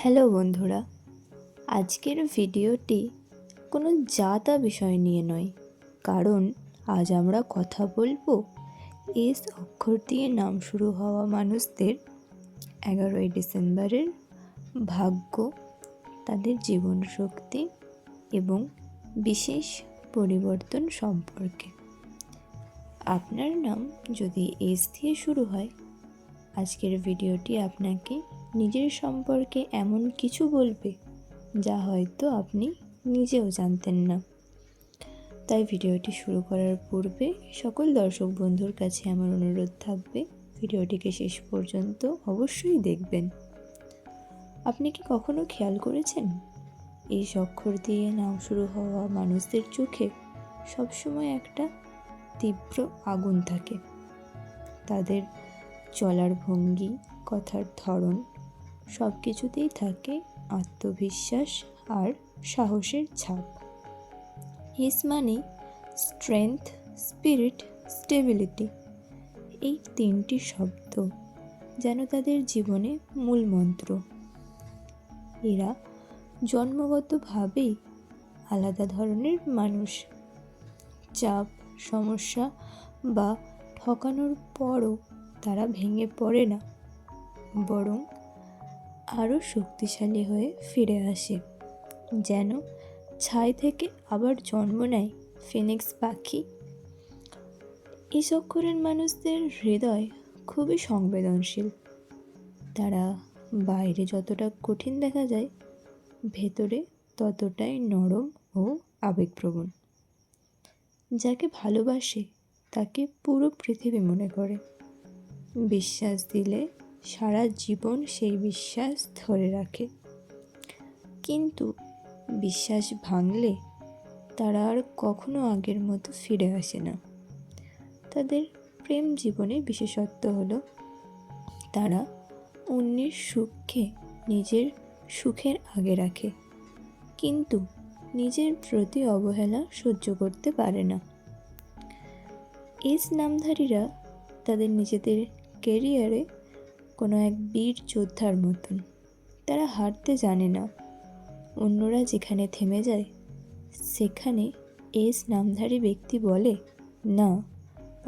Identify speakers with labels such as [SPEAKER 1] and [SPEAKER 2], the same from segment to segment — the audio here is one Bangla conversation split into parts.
[SPEAKER 1] হ্যালো বন্ধুরা, আজকের ভিডিওটি কোনো জাতা বিষয় নিয়ে নয়, কারণ আজ আমরা কথা বলবো এস অক্ষর দিয়ে নাম শুরু হওয়া মানুষদের 11ই ডিসেম্বরের ভাগ্য, তাদের জীবনশক্তি এবং বিশেষ পরিবর্তন সম্পর্কে। আপনার নাম যদি এস দিয়ে শুরু হয়, আজকের ভিডিওটি আপনাকে নিজের সম্পর্কে এমন কিছু বলবে যা হয়তো আপনি নিজেও জানতেন না। তাই ভিডিওটি শুরু করার পূর্বে সকল দর্শক বন্ধুর কাছে আমার অনুরোধ থাকবে, ভিডিওটিকে শেষ পর্যন্ত অবশ্যই দেখবেন। আপনি কি কখনো খেয়াল করেছেন এই অক্ষর দিয়ে নাম শুরু হওয়া মানুষদের চোখে সবসময় একটা তীব্র আগুন থাকে। তাদের চলার ভঙ্গি, কথার ধরন সব কিছুতেই থাকে আত্মবিশ্বাস আর সাহসের ছাপ। এস মানে স্ট্রেংথ, স্পিরিট, স্টেবিলিটি। এই তিনটি শব্দ যেন তাদের জীবনে মূল মন্ত্র। এরা জন্মগতভাবেই আলাদা ধরনের মানুষ। চাপ, সমস্যা বা ঠকানোর পরও তারা ভেঙে পড়ে না, বরং আরও শক্তিশালী হয়ে ফিরে আসে, যেন ছাই থেকে আবার জন্ম নেয় ফিনিক্স পাখি। এই অক্ষরের মানুষদের হৃদয় খুবই সংবেদনশীল। তারা বাইরে যতটা কঠিন দেখা যায়, ভেতরে ততটাই নরম ও আবেগপ্রবণ। যাকে ভালোবাসে তাকে পুরো পৃথিবী মনে করে। বিশ্বাস দিলে সারা জীবন সেই বিশ্বাস ধরে রাখে, কিন্তু বিশ্বাস ভাঙলে তারা আর কখনো আগের মতো ফিরে আসে না। তাদের প্রেম জীবনে বিশেষত্ব হলো তারা অন্যের সুখকে নিজের সুখের আগে রাখে, কিন্তু নিজের প্রতি অবহেলা সহ্য করতে পারে না। এস নামধারীরা তাদের নিজেদের কেরিয়ারে কোনো এক বীর যোদ্ধার মতন। তারা হারতে জানে না। অন্যরা যেখানে থেমে যায়, সেখানে এস নামধারী ব্যক্তি বলে, না,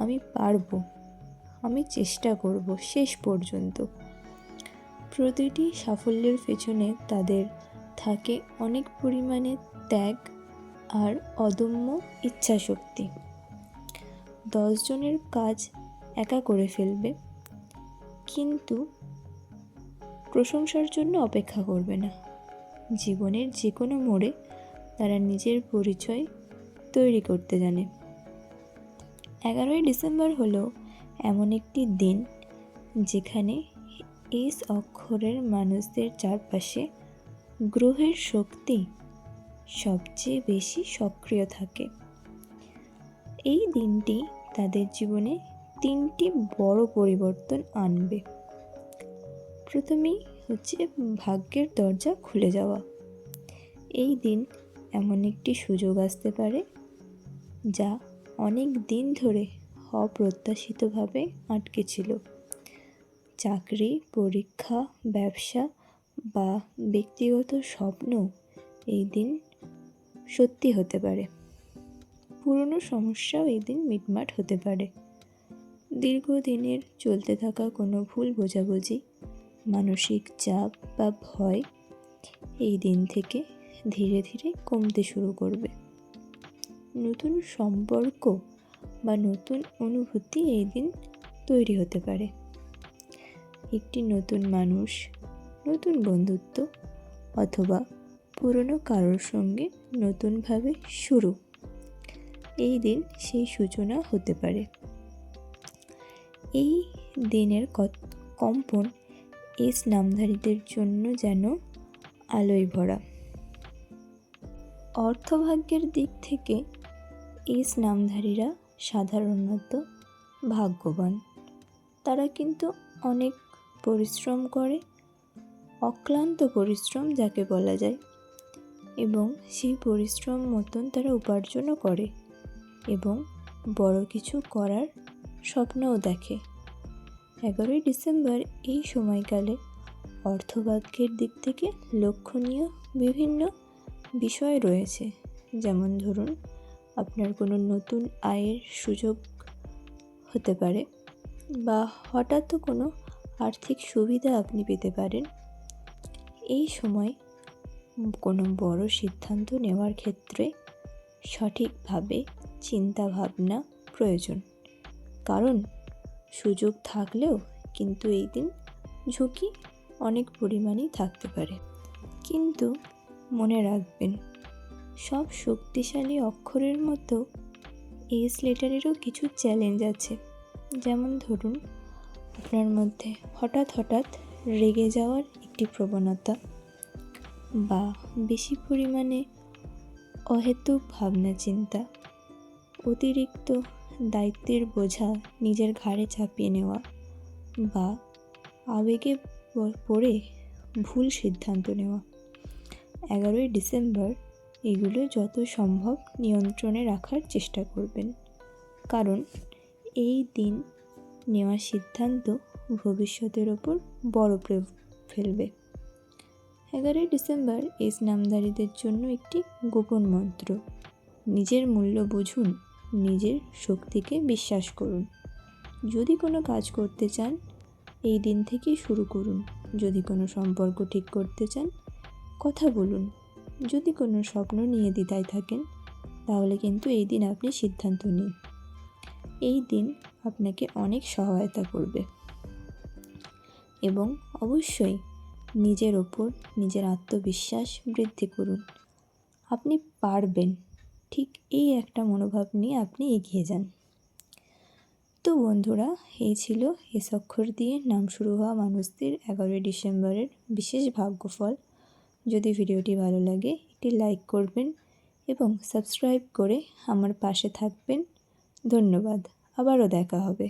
[SPEAKER 1] আমি পারবো, আমি চেষ্টা করব শেষ পর্যন্ত। প্রতিটি সাফল্যের পেছনে তাদের থাকে অনেক পরিমাণে ত্যাগ আর অদম্য ইচ্ছাশক্তি। 10 জনের কাজ একা করে ফেলবে, কিন্তু প্রশংসার জন্য অপেক্ষা করবে না। জীবনের যে কোনো মোড়ে তারা নিজের পরিচয় তৈরি করতে জানে। 11ই ডিসেম্বর হলো এমন একটি দিন যেখানে এস অক্ষরের মানুষদের চারপাশে গ্রহের শক্তি সবচেয়ে বেশি সক্রিয় থাকে। এই দিনটি তাদের জীবনে 3টি বড় পরিবর্তন আনবে। প্রথমেই হচ্ছে ভাগ্যের দরজা খুলে যাওয়া। এই দিন এমন একটি সুযোগ আসতে পারে যা অনেক দিন ধরে অপ্রত্যাশিতভাবে আটকে ছিল। চাকরি, পরীক্ষা, ব্যবসা বা ব্যক্তিগত স্বপ্ন এই দিন সত্যি হতে পারে। পুরনো সমস্যাও এই দিন মিটমাট হতে পারে। দীর্ঘদিনের চলতে থাকা কোনো ভুল বোঝাবুঝি, মানসিক চাপ বা ভয় এই দিন থেকে ধীরে ধীরে কমতে শুরু করবে। নতুন সম্পর্ক বা নতুন অনুভূতি এই দিন তৈরি হতে পারে। একটি নতুন মানুষ, নতুন বন্ধুত্ব অথবা পুরনো কারোর সঙ্গে নতুনভাবে শুরু, এই দিন সেই সূচনা হতে পারে। এই দিনের কম্পন এস নামধারীদের জন্য যেন আলোয় ভরা। অর্থভাগ্যের দিক থেকে এস নামধারীরা সাধারণত ভাগ্যবান। তারা কিন্তু অনেক পরিশ্রম করে, অক্লান্ত পরিশ্রম যাকে বলা যায়, এবং সেই পরিশ্রম মতন তারা উপার্জনও করে এবং বড় কিছু করার স্বপ্নও দেখে। 11ই ডিসেম্বর এই সময়কালে অর্থভাগ্যের দিক থেকে লক্ষণীয় বিভিন্ন বিষয় রয়েছে। যেমন ধরুন, আপনার কোনো নতুন আয়ের সুযোগ হতে পারে, বা হঠাৎ কোনো আর্থিক সুবিধা আপনি পেতে পারেন। এই সময় কোনো বড় সিদ্ধান্ত নেওয়ার ক্ষেত্রে সঠিকভাবে চিন্তাভাবনা প্রয়োজন, কারণ সুযোগ থাকলেও কিন্তু এই দিন ঝুঁকি অনেক পরিমাণেই থাকতে পারে। কিন্তু মনে রাখবেন, সব শক্তিশালী অক্ষরের মতো এস লেটারেরও কিছু চ্যালেঞ্জ আছে। যেমন ধরুন, আপনার মধ্যে হঠাৎ রেগে যাওয়ার একটি প্রবণতা, বা বেশি পরিমাণে অহেতুক ভাবনা চিন্তা, অতিরিক্ত দায়িত্বের বোঝা নিজের ঘাড়ে চাপিয়ে নেওয়া, বা আবেগে পড়ে ভুল সিদ্ধান্ত নেওয়া। 11ই ডিসেম্বর এগুলো যত সম্ভব নিয়ন্ত্রণে রাখার চেষ্টা করবেন, কারণ এই দিন নেওয়া সিদ্ধান্ত ভবিষ্যতের ওপর বড় প্রভাব ফেলবে। 11ই ডিসেম্বর এস নামধারীদের জন্য একটি গোপন মন্ত্র। নিজের মূল্য বুঝুন, নিজের শক্তিকে বিশ্বাস করুন। যদি কোনো কাজ করতে চান, এই দিন থেকেই শুরু করুন। যদি কোনো সম্পর্ক ঠিক করতে চান, কথা বলুন। যদি কোনো স্বপ্ন নিয়ে দ্বিধায় থাকেন, তাহলে কিন্তু এই দিন আপনি সিদ্ধান্ত নিন। এই দিন আপনাকে অনেক সহায়তা করবে। এবং অবশ্যই নিজের ওপর নিজের আত্মবিশ্বাস বৃদ্ধি করুন। আপনি পারবেন, ঠিক এই একটা মনোভাব নিয়ে আপনি এগিয়ে যান। তো বন্ধুরা, এই ছিল এস অক্ষর দিয়ে নাম শুরু হওয়া মানুষদের 11ই ডিসেম্বরের বিশেষ ভাগ্যফল। যদি ভিডিওটি ভালো লাগে, একটি লাইক করবেন এবং সাবস্ক্রাইব করে আমার পাশে থাকবেন। ধন্যবাদ। আবারও দেখা হবে।